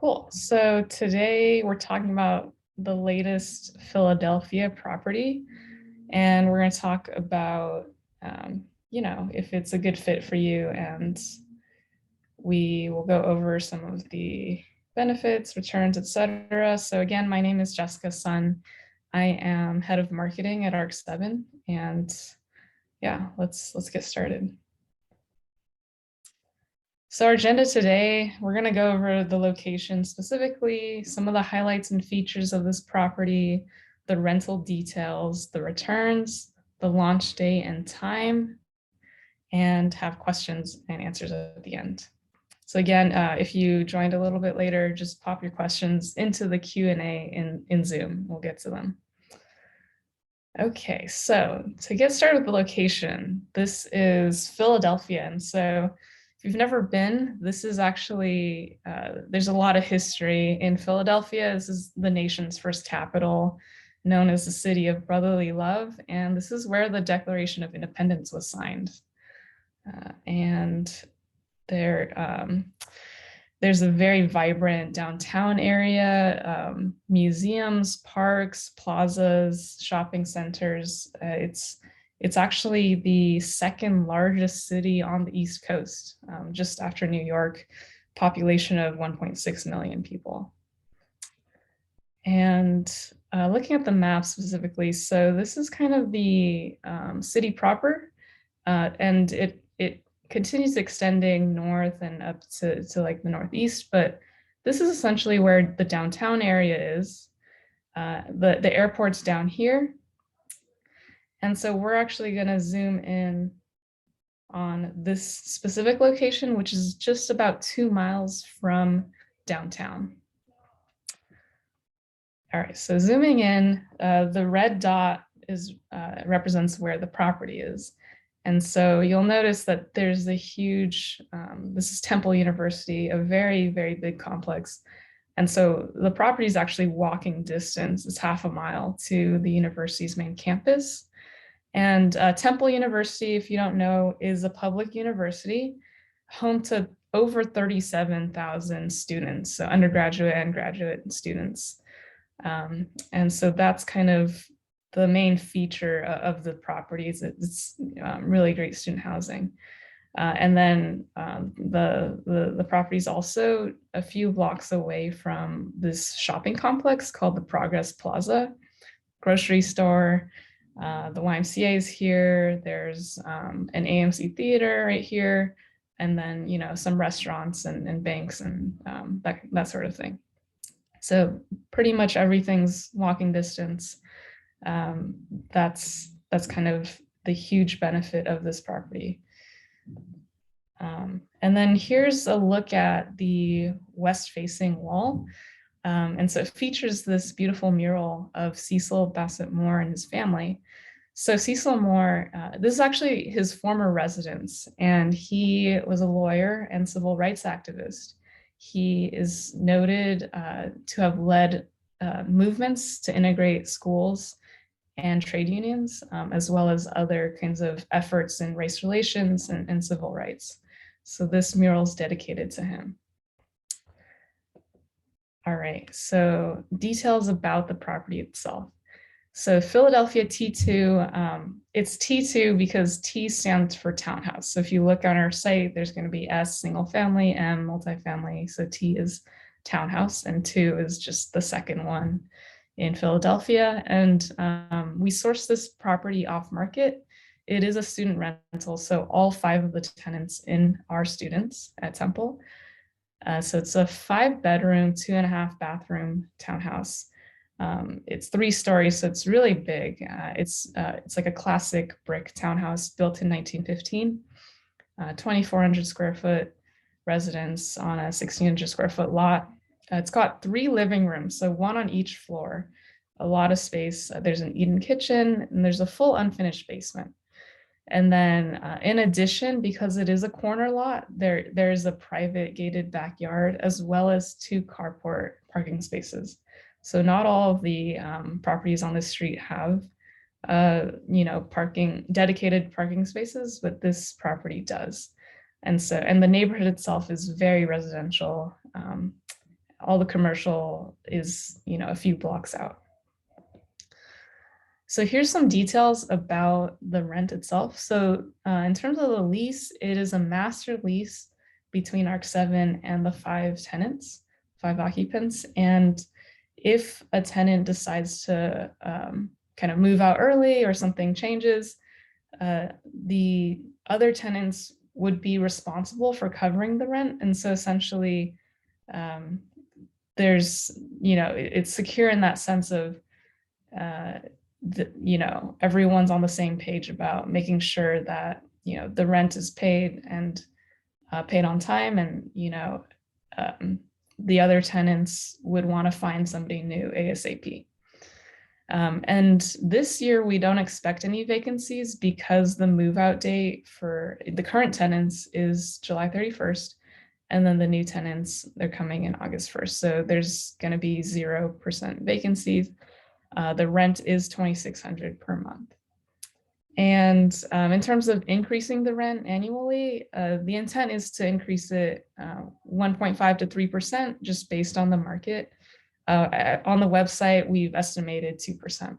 Cool. So today we're talking about the latest Philadelphia property, and we're going to talk about, if it's a good fit for you, and we will go over some of the benefits, returns, etc. So again, my name is Jessica Sun. I am head of marketing at ARC7, and yeah, let's get started. So our agenda today, we're going to go over the location specifically, some of the highlights and features of this property, the rental details, the returns, the launch date and time, and have questions and answers at the end. So again, if you joined a little bit later, just pop your questions into the Q&A in Zoom. We'll get to them. Okay, so to get started with the location, this is Philadelphia. And so if you've never been, this is actually, there's a lot of history in Philadelphia. This is the nation's first capital, known as the city of brotherly love. And this is where the Declaration of Independence was signed. And there's a very vibrant downtown area, museums, parks, plazas, shopping centers. It's actually the second largest city on the East Coast, just after New York, population of 1.6 million people. And looking at the map specifically, so this is kind of the city proper, and it continues extending north and up to like the northeast, but this is essentially where the downtown area is. The airport's down here. And so we're actually gonna zoom in on this specific location, which is just about 2 miles from downtown. All right, so zooming in, the red dot represents where the property is. And so you'll notice that there's a huge, this is Temple University, a very, very big complex. And so the property is actually walking distance. It's half a mile to the university's main campus. And Temple University, if you don't know, is a public university, home to over 37,000 students, so undergraduate and graduate students. And so that's kind of the main feature of the property. It's really great student housing. And then the property is also a few blocks away from this shopping complex called the Progress Plaza, grocery store. The YMCA is here. There's an AMC theater right here, and then some restaurants and banks and that sort of thing. So pretty much everything's walking distance. That's kind of the huge benefit of this property. And then here's a look at the west-facing wall. And so it features this beautiful mural of Cecil Bassett Moore and his family. So Cecil Moore, this is actually his former residence, and he was a lawyer and civil rights activist. He is noted to have led movements to integrate schools and trade unions, as well as other kinds of efforts in race relations and civil rights. So this mural is dedicated to him. All right, so details about the property itself. So Philadelphia T2, it's T2 because T stands for townhouse. So if you look on our site, there's going to be S, single family, M, multifamily. So T is townhouse, and 2 is just the second one in Philadelphia. And we sourced this property off market. It is a student rental, so all 5 of the tenants are students at Temple. So it's a 5-bedroom, 2.5 bathroom townhouse. It's 3 stories, so it's really big. It's like a classic brick townhouse built in 1915, 2,400 square foot residence on a 1,600 square foot lot. It's got 3 living rooms, so 1 on each floor, a lot of space. There's an eat-in kitchen, and there's a full unfinished basement. And then in addition, because it is a corner lot, there's a private gated backyard, as well as 2 carport parking spaces. So not all of the properties on this street have dedicated parking spaces, but this property does. And the neighborhood itself is very residential. all the commercial is, a few blocks out. So here's some details about the rent itself. So in terms of the lease, it is a master lease between Arc 7 and the 5 tenants, 5 occupants. And if a tenant decides to kind of move out early or something changes, the other tenants would be responsible for covering the rent. And so essentially, there's, it's secure in that sense of, everyone's on the same page about making sure that, the rent is paid and paid on time. And, the other tenants would want to find somebody new ASAP. And this year, we don't expect any vacancies because the move out date for the current tenants is July 31st. And then the new tenants, they're coming in August 1st. So there's going to be 0% vacancies. The rent is $2,600 per month. And in terms of increasing the rent annually, the intent is to increase it 1.5 to 3% just based on the market. On the website, we've estimated 2%.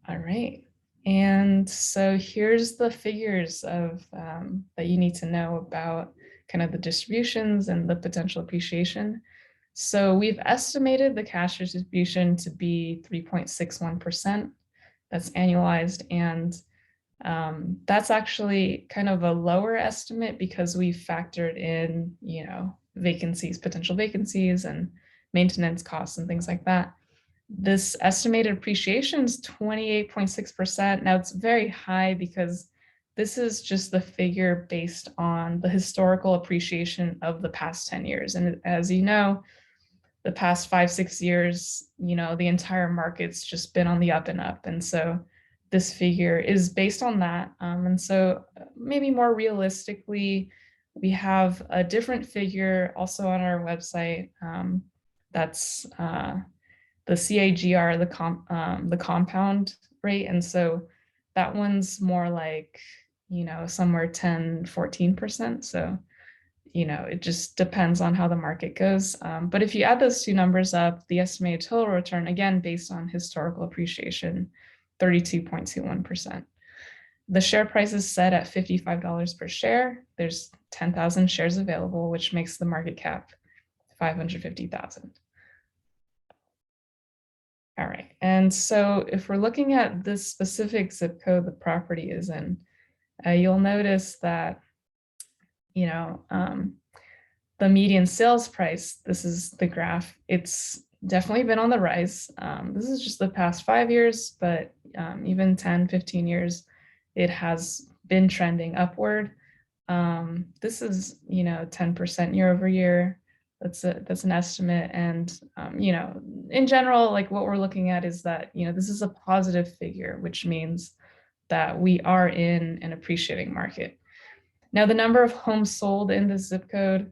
All right. And so here's the figures of that you need to know about kind of the distributions and the potential appreciation. So we've estimated the cash distribution to be 3.61%. That's annualized. And that's actually kind of a lower estimate because we factored in, vacancies, potential vacancies and maintenance costs and things like that. This estimated appreciation is 28.6%. Now it's very high because this is just the figure based on the historical appreciation of the past 10 years. And as you know, the past 5-6 years, the entire market's just been on the up and up. And so this figure is based on that. And so maybe more realistically, we have a different figure also on our website. That's the CAGR, the compound rate. And so that one's more like, somewhere 10-14%. So, it just depends on how the market goes. But if you add those two numbers up, the estimated total return, again, based on historical appreciation, 32.21%. The share price is set at $55 per share. There's 10,000 shares available, which makes the market cap 550,000. All right. And so if we're looking at this specific zip code the property is in, you'll notice that, the median sales price, this is the graph, it's definitely been on the rise. This is just the past 5 years, but even 10-15 years, it has been trending upward. This is, 10% year over year. That's an estimate. And, in general, like what we're looking at is that, this is a positive figure, which means that we are in an appreciating market. Now, the number of homes sold in the zip code,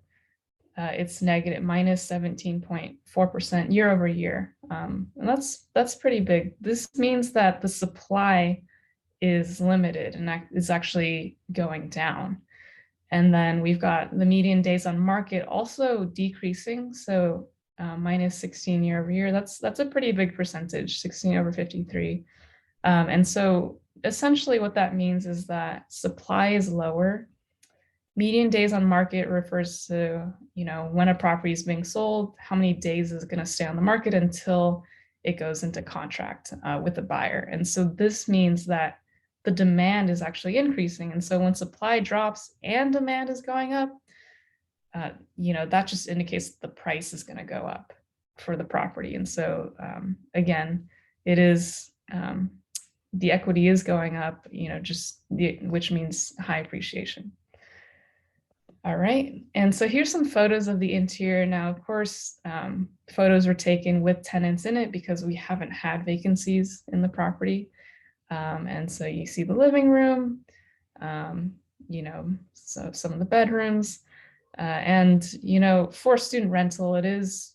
it's negative, minus 17.4% year over year. And that's pretty big. This means that the supply is limited and is actually going down. And then we've got the median days on market also decreasing. So minus 16 year over year, that's a pretty big percentage, 16 over 53. And so essentially what that means is that supply is lower. Median days on market refers to, when a property is being sold, how many days is it going to stay on the market until it goes into contract with the buyer. And so this means that the demand is actually increasing. And so when supply drops and demand is going up, that just indicates that the price is going to go up for the property. And so again, it is, the equity is going up, which means high appreciation. All right, and so here's some photos of the interior. Now, of course, photos were taken with tenants in it because we haven't had vacancies in the property. And so you see the living room, so some of the bedrooms, and, for student rental, it is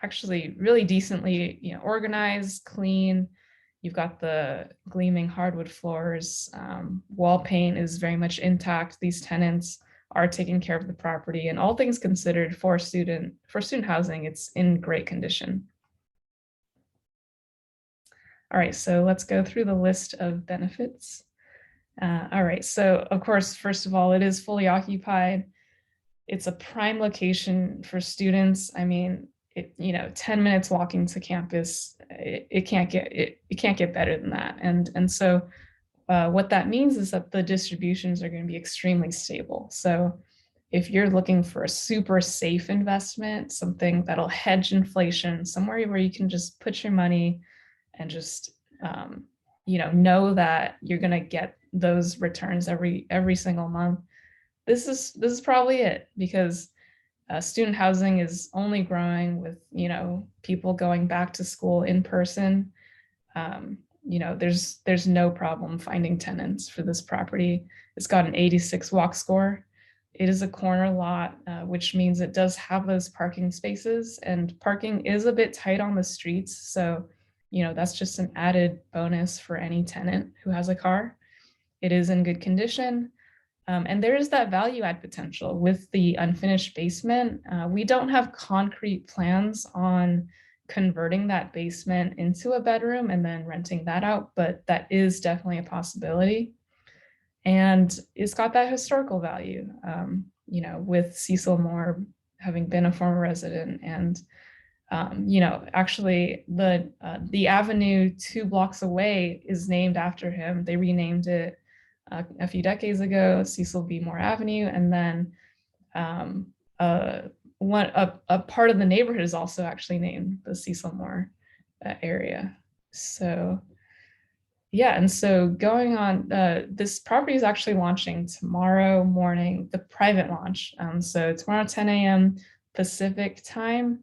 actually really decently, organized, clean. You've got the gleaming hardwood floors. Wall paint is very much intact. These tenants are taking care of the property. And all things considered, for student housing, it's in great condition. All right, so let's go through the list of benefits. All right, so of course, first of all, it is fully occupied. It's a prime location for students. I mean, 10 minutes walking to campus, it can't get better than that. And so what that means is that the distributions are going to be extremely stable. So if you're looking for a super safe investment, something that'll hedge inflation, somewhere where you can just put your money and just know that you're going to get those returns every single month, this is probably it, because student housing is only growing with people going back to school in person. There's no problem finding tenants for this property. It's got an 86 walk score. It is a corner lot, which means it does have those parking spaces, and parking is a bit tight on the streets. So, that's just an added bonus for any tenant who has a car. It is in good condition. And there is that value add potential with the unfinished basement. We don't have concrete plans on converting that basement into a bedroom and then renting that out, but that is definitely a possibility. And it's got that historical value, with Cecil Moore having been a former resident. And actually the avenue 2 blocks away is named after him. They renamed it a few decades ago, Cecil B. Moore Avenue, and then a part of the neighborhood is also actually named the Cecil Moore area. So yeah, and so going on, this property is actually launching tomorrow morning, the private launch. So tomorrow 10 a.m. Pacific time.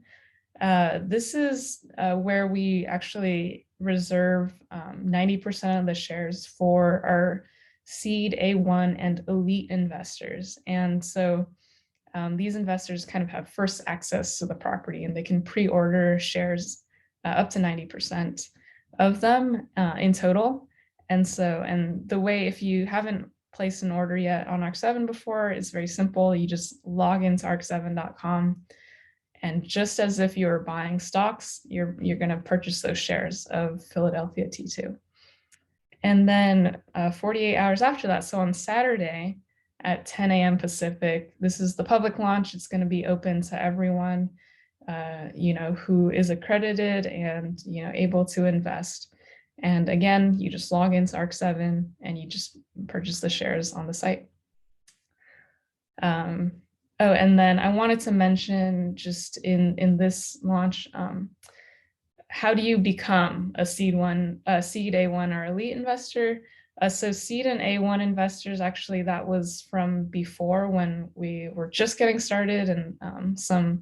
This is where we actually reserve 90% of the shares for our seed A1 and elite investors. And so these investors kind of have first access to the property, and they can pre-order shares up to 90% of them in total. And the way, if you haven't placed an order yet on ARC7 before, it's very simple. You just log into arc7.com. And just as if you were buying stocks, you're going to purchase those shares of Philadelphia T2. And then 48 hours after that, so on Saturday at 10 a.m. Pacific, this is the public launch. It's going to be open to everyone, who is accredited and, able to invest. And again, you just log into ARC7 and you just purchase the shares on the site. Oh, and then I wanted to mention, just in this launch, how do you become a seed A1 or elite investor? So seed and A1 investors, actually, that was from before, when we were just getting started, and some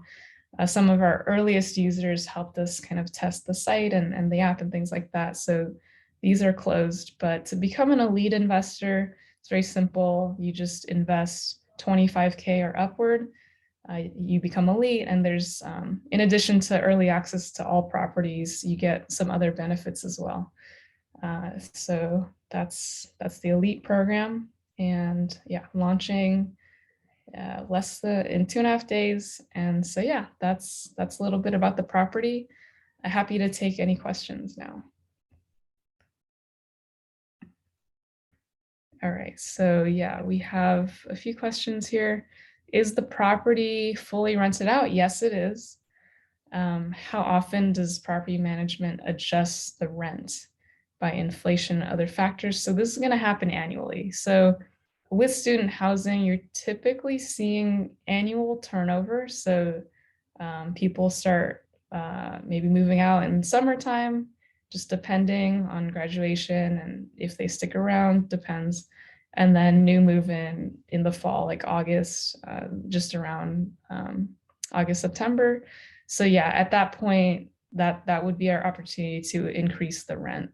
of our earliest users helped us kind of test the site and the app and things like that. So these are closed. But to become an elite investor, it's very simple. You just invest 25K or upward. You become elite, and there's, in addition to early access to all properties, you get some other benefits as well. So that's the elite program, and yeah, launching in 2.5 days. And so yeah, that's a little bit about the property. I'm happy to take any questions now. All right, so yeah, we have a few questions here. Is the property fully rented out? Yes, it is. How often does property management adjust the rent by inflation and other factors? So this is going to happen annually. So with student housing, you're typically seeing annual turnover. So people start maybe moving out in summertime, just depending on graduation, and if they stick around, depends. And then new move-in the fall, like August, just around August, September. So yeah, at that point, that would be our opportunity to increase the rent.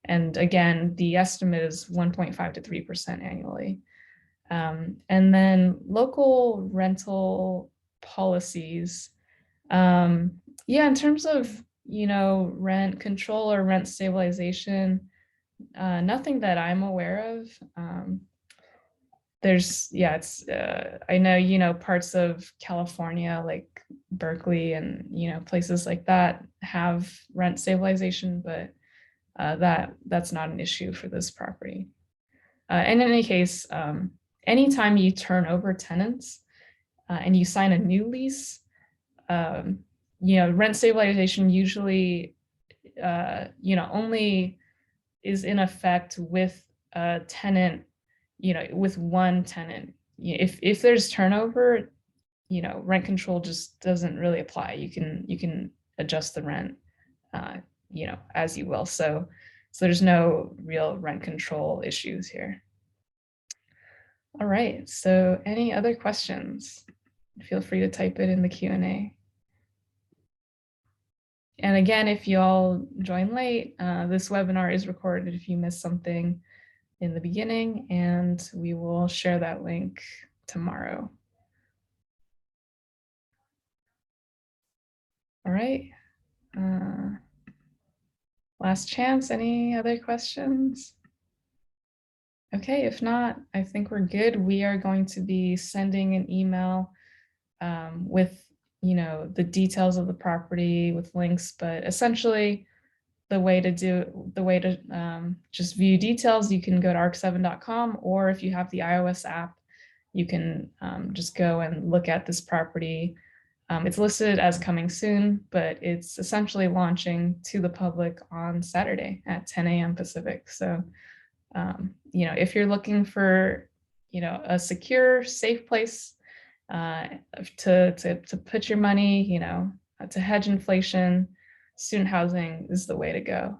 And again, the estimate is 1.5 to 3% annually. And then local rental policies. Yeah, in terms of, rent control or rent stabilization, nothing that I'm aware of. there's, yeah, it's, I know, you know, parts of California, like Berkeley and, you know, places like that have rent stabilization, but that's not an issue for this property. And in any case, anytime you turn over tenants and you sign a new lease, you know, rent stabilization usually, you know, only is in effect with a tenant, you know, with one tenant. If there's turnover, you know, rent control just doesn't really apply. You can adjust the rent, uh, you know, as you will. So there's no real rent control issues here. All right. So any other questions? Feel free to type it in the Q&A. And again, if you all join late, this webinar is recorded if you missed something in the beginning, and we will share that link tomorrow. All right. Last chance. Any other questions? Okay, if not, I think we're good. We are going to be sending an email with, you know, the details of the property with links, but essentially the way to just view details, you can go to arc7.com, or if you have the iOS app, you can just go and look at this property. It's listed as coming soon, but it's essentially launching to the public on Saturday at 10 a.m. Pacific. So, you know, if you're looking for, you know, a secure, safe place to put your money, you know, to hedge inflation, student housing is the way to go.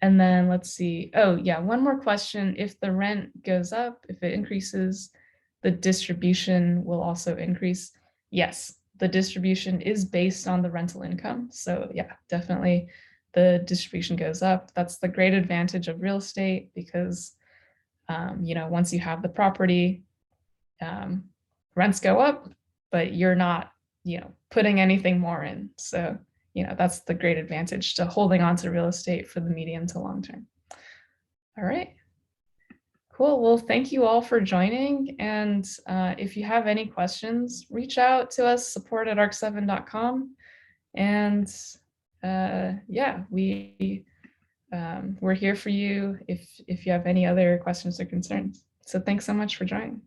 And then let's see. Oh, yeah, one more question. If the rent goes up, if it increases, the distribution will also increase. Yes, the distribution is based on the rental income. So yeah, definitely the distribution goes up. That's the great advantage of real estate because, you know, once you have the property, rents go up, but you're not, you know, putting anything more in. So, you know, that's the great advantage to holding on to real estate for the medium to long term. All right. Cool. Well, thank you all for joining. And if you have any questions, reach out to us, support@arc7.com. And yeah, we're here for you if you have any other questions or concerns. So thanks so much for joining.